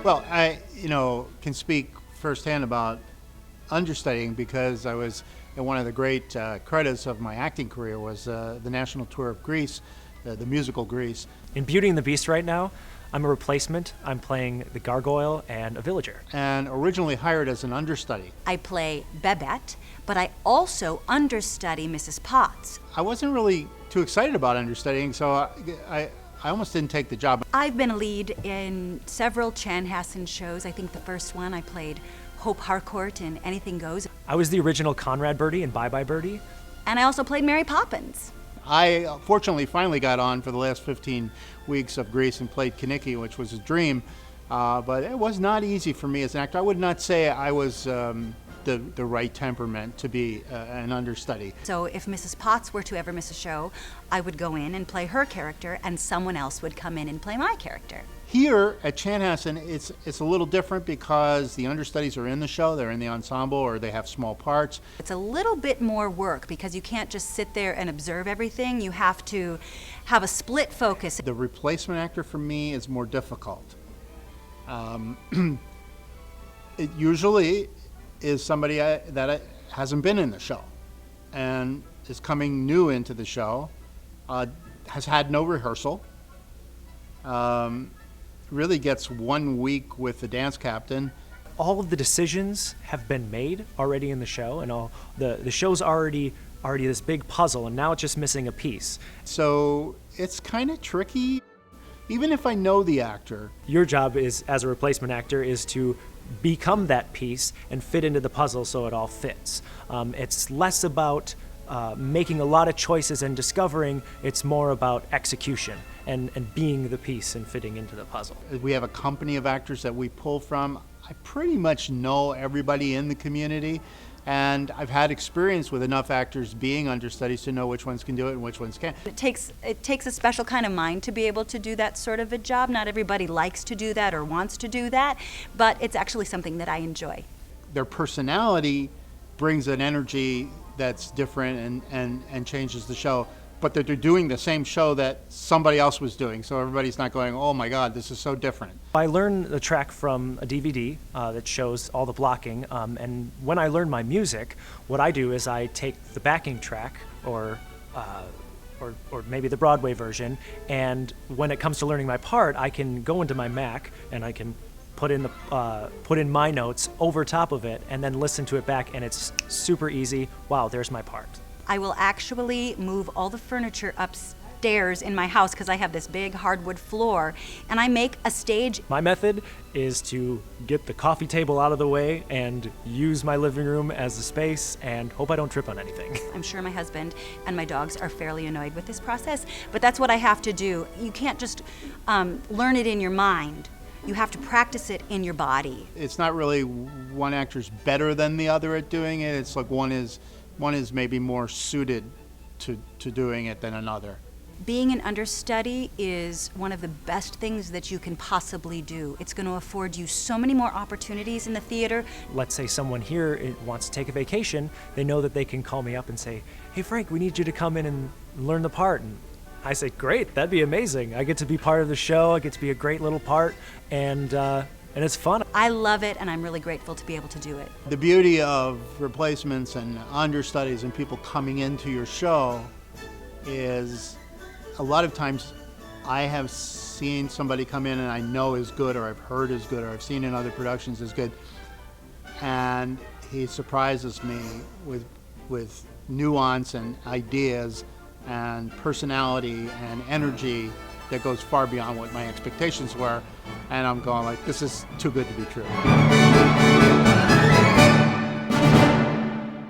Well, I, can speak firsthand about understudying because I was one of the great credits of my acting career was the national tour of Greece, the musical Grease. In Beauty and the Beast right now, I'm a replacement. I'm playing the gargoyle and a villager. And originally hired as an understudy. I play Babette, but I also understudy Mrs. Potts. I wasn't really too excited about understudying, so I almost didn't take the job. I've been a lead in several Chanhassen shows. I think the first one I played Hope Harcourt in Anything Goes. I was the original Conrad Birdie in Bye Bye Birdie. And I also played Mary Poppins. I fortunately finally got on for the last 15 weeks of Grease and played Kinnicky, which was a dream. But it was not easy for me as an actor. I would not say I was the right temperament to be an understudy. So if Mrs. Potts were to ever miss a show, I would go in and play her character, and someone else would come in and play my character. Here at Chanhassen, it's a little different because the understudies are in the show, they're in the ensemble, or they have small parts. It's a little bit more work because you can't just sit there and observe everything. You have to have a split focus. The replacement actor for me is more difficult. It usually is somebody that hasn't been in the show and is coming new into the show, has had no rehearsal, really gets 1 week with the dance captain. All of the decisions have been made already in the show, and all the show's already this big puzzle, and now it's just missing a piece. So it's kind of tricky, even if I know the actor. Your job is, as a replacement actor, is to become that piece and fit into the puzzle so it all fits. It's less about making a lot of choices and discovering, it's more about execution and being the piece and fitting into the puzzle. We have a company of actors that we pull from. I pretty much know everybody in the community, and I've had experience with enough actors being understudies to know which ones can do it and which ones can't. It takes a special kind of mind to be able to do that sort of a job. Not everybody likes to do that or wants to do that, but it's actually something that I enjoy. Their personality brings an energy that's different and changes the show, but they're doing the same show that somebody else was doing, so everybody's not going, oh my God, this is so different. I learned the track from a DVD that shows all the blocking, and when I learn my music, what I do is I take the backing track, or maybe the Broadway version, and when it comes to learning my part, I can go into my Mac and I can put in my notes over top of it and then listen to it back, and it's super easy. Wow, there's my part. I will actually move all the furniture upstairs in my house because I have this big hardwood floor, and I make a stage. My method is to get the coffee table out of the way and use my living room as a space and hope I don't trip on anything. I'm sure my husband and my dogs are fairly annoyed with this process, but that's what I have to do. You can't just learn it in your mind. You have to practice it in your body. It's not really one actor's better than the other at doing it. It's like one is maybe more suited to doing it than another. Being an understudy is one of the best things that you can possibly do. It's going to afford you so many more opportunities in the theater. Let's say someone here wants to take a vacation, they know that they can call me up and say, hey Frank, we need you to come in and learn the part. And I say, great, that'd be amazing. I get to be part of the show, I get to be a great little part, and it's fun. I love it, and I'm really grateful to be able to do it. The beauty of replacements and understudies and people coming into your show is a lot of times I have seen somebody come in and I know is good, or I've heard is good, or I've seen in other productions is good, and he surprises me with nuance and ideas and personality and energy that goes far beyond what my expectations were, and I'm going like, this is too good to be true.